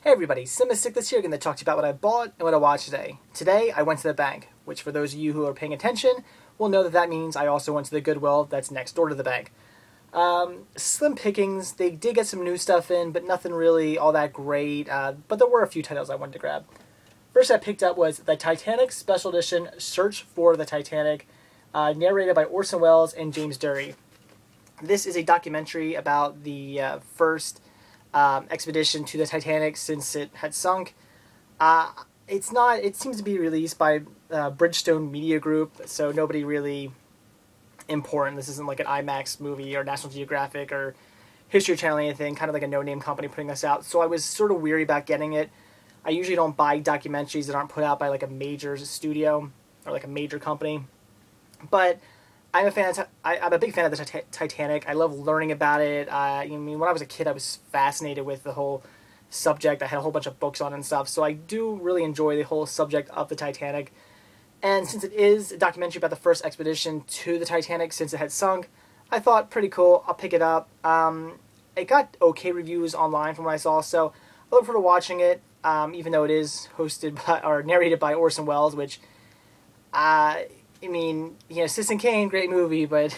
Hey everybody, Simistic this here, going to talk to you about what I bought and what I watched today. Today, I went to the bank, which for those of you who are paying attention will know that that means I also went to the Goodwill that's next door to the bank. Slim pickings, they did get some new stuff in, but nothing really all that great, but there were a few titles I wanted to grab. First I picked up was the Titanic Special Edition Search for the Titanic, narrated by Orson Welles and James Dury. This is a documentary about the first expedition to the Titanic since it had sunk. It's not. It seems to be released by Bridgestone Media Group, so nobody really important. This isn't like an IMAX movie or National Geographic or History Channel or anything. Kind of like a no-name company putting this out. So I was sort of weary about getting it. I usually don't buy documentaries that aren't put out by like a major studio or like a major company, but I'm a fan. I'm a big fan of the Titanic. I love learning about it. I mean, when I was a kid, I was fascinated with the whole subject. I had a whole bunch of books on it and stuff, so I do really enjoy the whole subject of the Titanic. And since it is a documentary about the first expedition to the Titanic since it had sunk, I thought pretty cool. I'll pick it up. It got okay reviews online from what I saw, so I look forward to watching it. Even though it is hosted by or narrated by Orson Welles, which I mean, Citizen Kane, great movie, but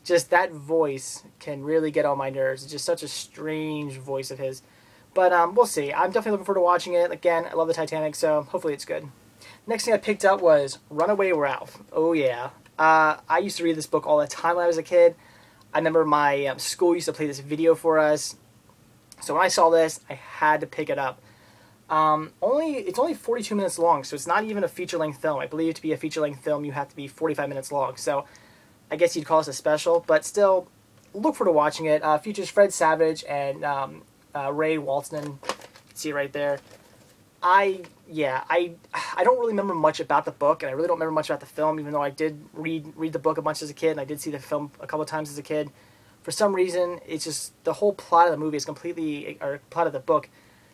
just that voice can really get on my nerves. It's just such a strange voice of his. But we'll see. I'm definitely looking forward to watching it. Again, I love the Titanic, so hopefully it's good. Next thing I picked up was Runaway Ralph. Oh, yeah. I used to read this book all the time when I was a kid. I remember my school used to play this video for us. So when I saw this, I had to pick it up. It's only 42 minutes long, so it's not even a feature-length film. I believe to be a feature-length film, you have to be 45 minutes long. So I guess you'd call this a special, but still, look forward to watching it. Features Fred Savage and Ray Walston. See it right there. I don't really remember much about the book, and I really don't remember much about the film, even though I did read the book a bunch as a kid, and I did see the film a couple of times as a kid. For some reason, it's just the whole plot of the movie is plot of the book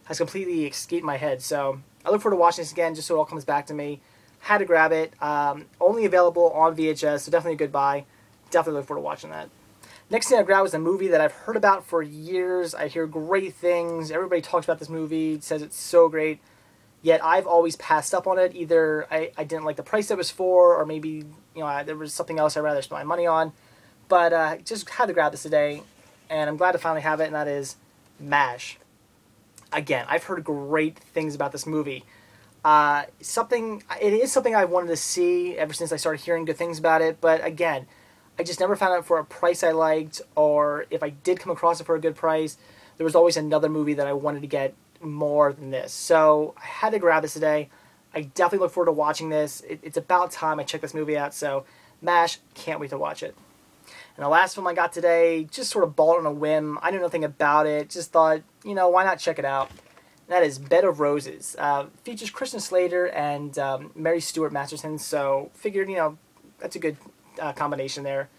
has completely escaped my head. So I look forward to watching this again just so it all comes back to me. Had to grab it. Only available on VHS, so definitely a good buy. Definitely look forward to watching that. Next thing I grabbed was a movie that I've heard about for years. I hear great things. Everybody talks about this movie, says it's so great. Yet I've always passed up on it. Either I didn't like the price it was for, or maybe there was something else I'd rather spend my money on. But just had to grab this today, and I'm glad to finally have it, and that is MASH. Again, I've heard great things about this movie. It is something I wanted to see ever since I started hearing good things about it, but again, I just never found it for a price I liked, or if I did come across it for a good price, there was always another movie that I wanted to get more than this. So I had to grab this today. I definitely look forward to watching this. It's about time I check this movie out, so MASH, can't wait to watch it. And the last film I got today, just sort of bought on a whim. I knew nothing about it. Just thought, why not check it out? And that is Bed of Roses. Features Christian Slater and Mary Stuart Masterson. So figured, that's a good combination there.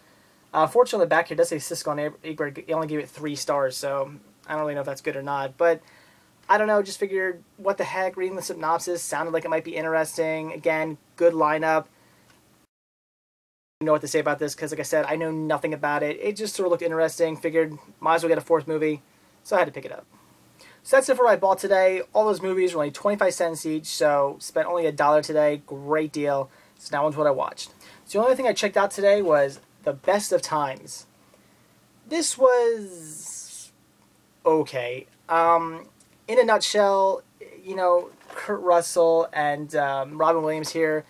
Fortunately, the back here does say Siskel and Ebert only gave it 3 stars. So I don't really know if that's good or not. But I don't know. Just figured, what the heck? Reading the synopsis sounded like it might be interesting. Again, good lineup. Know what to say about this because, like I said, I know nothing about it. It just sort of looked interesting. Figured might as well get a 4th movie, so I had to pick it up. So that's it for what I bought today. All those movies were only 25 cents each, so spent only $1 today. Great deal. So now onto what I watched. So the only thing I checked out today was The Best of Times. This was okay. In a nutshell, Kurt Russell and Robin Williams here.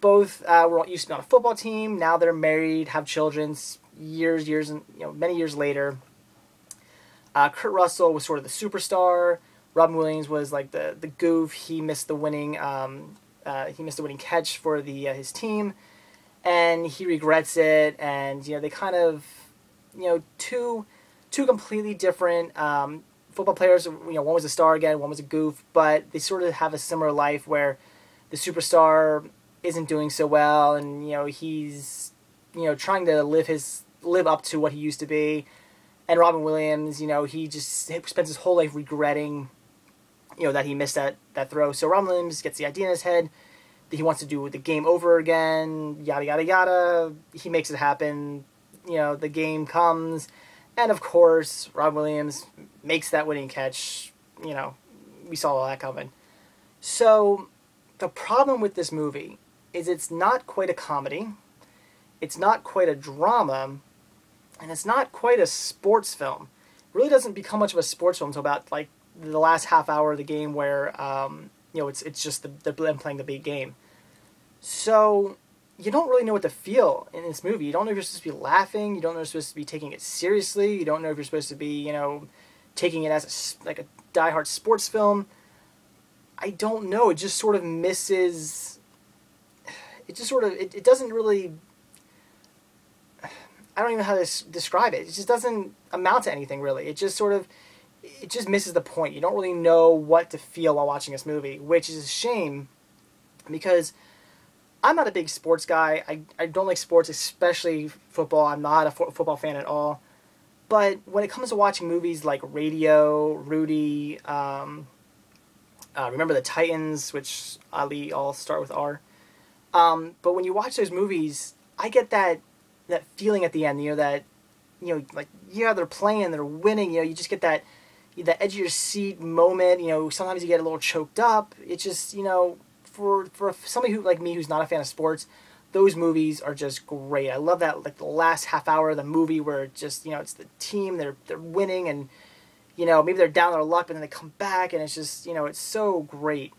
Both used to be on a football team. Now they're married, have children. Many years later. Kurt Russell was sort of the superstar. Robin Williams was like the goof. He missed the winning catch for his team, and he regrets it. And they kind of two completely different football players. One was a star again, one was a goof, but they sort of have a similar life where the superstar isn't doing so well, and he's trying to live up to what he used to be. And Robin Williams, he just spends his whole life regretting that he missed that throw. So Robin Williams gets the idea in his head that he wants to do the game over again, yada yada yada. He makes it happen. The game comes, and of course Robin Williams makes that winning catch, we saw all that coming. So the problem with this movie is it's not quite a comedy, it's not quite a drama, and it's not quite a sports film. It really doesn't become much of a sports film until about like the last half hour of the game, where it's just them playing the big game. So you don't really know what to feel in this movie. You don't know if you're supposed to be laughing. You don't know if you're supposed to be taking it seriously. You don't know if you're supposed to be, taking it as like a diehard sports film. I don't know. It just sort of misses. It doesn't really. I don't even know how to describe it. It just doesn't amount to anything really. It just misses the point. You don't really know what to feel while watching this movie, which is a shame, because I'm not a big sports guy. I don't like sports, especially football. I'm not a football fan at all. But when it comes to watching movies like Radio, Rudy, Remember the Titans, which oddly all start with R. But when you watch those movies, I get that feeling at the end, they're playing, they're winning, you just get that edge of your seat moment, sometimes you get a little choked up. It's just, for somebody like me who's not a fan of sports, those movies are just great. I love that, like the last half hour of the movie where it just, it's the team, they're winning, and maybe they're down their luck, but then they come back, and it's just, it's so great.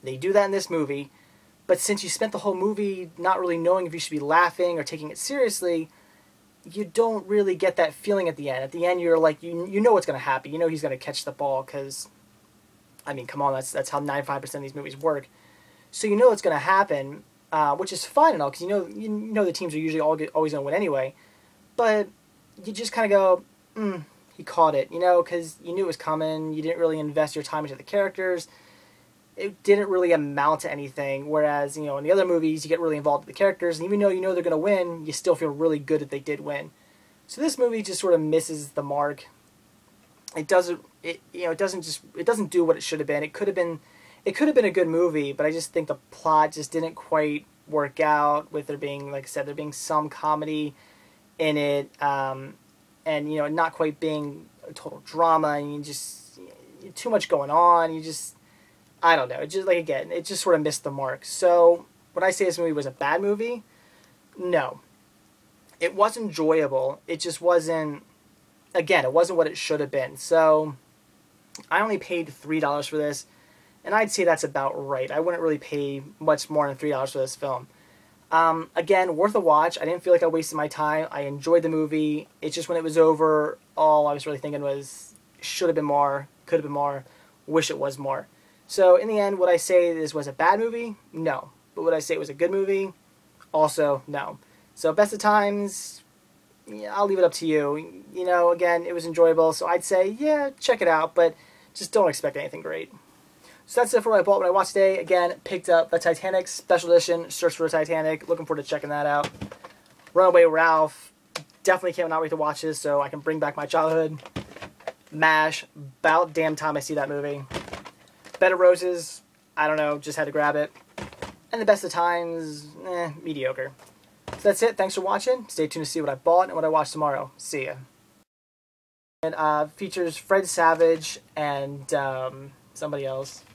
They do that in this movie, but since you spent the whole movie not really knowing if you should be laughing or taking it seriously, you don't really get that feeling at the end. At the end, you're like, you know what's going to happen. You know he's going to catch the ball, because, I mean, come on, that's how 95% of these movies work. So you know what's going to happen, which is fine and all, because you know the teams are usually always going to win anyway. But you just kind of go, he caught it, because you knew it was coming. You didn't really invest your time into the characters. It didn't really amount to anything, whereas, in the other movies, you get really involved with the characters, and even though you know they're going to win, you still feel really good that they did win. So this movie just sort of misses the mark. It doesn't do what it should have been. It could have been a good movie, but I just think the plot just didn't quite work out, with there being, like I said, there being some comedy in it, and, not quite being a total drama, and too much going on, I don't know. It just, it just sort of missed the mark. So, when I say this movie was a bad movie, no. It was enjoyable. It just wasn't, again, it wasn't what it should have been. So, I only paid $3 for this, and I'd say that's about right. I wouldn't really pay much more than $3 for this film. Again, worth a watch. I didn't feel like I wasted my time. I enjoyed the movie. It's just when it was over, all I was really thinking was, should have been more, could have been more, wish it was more. So, in the end, would I say this was a bad movie? No. But would I say it was a good movie? Also, no. So, best of times, yeah, I'll leave it up to you. Again, it was enjoyable, so I'd say, yeah, check it out, but just don't expect anything great. So that's it for what I bought when I watched today. Again, picked up the Titanic Special Edition, Search for the Titanic. Looking forward to checking that out. Runaway Ralph. Definitely cannot wait to watch this so I can bring back my childhood. MASH. About damn time I see that movie. Bed of Roses, I don't know, just had to grab it. And the Best of Times, mediocre. So that's it. Thanks for watching. Stay tuned to see what I bought and what I watch tomorrow. See ya. And features Fred Savage and somebody else.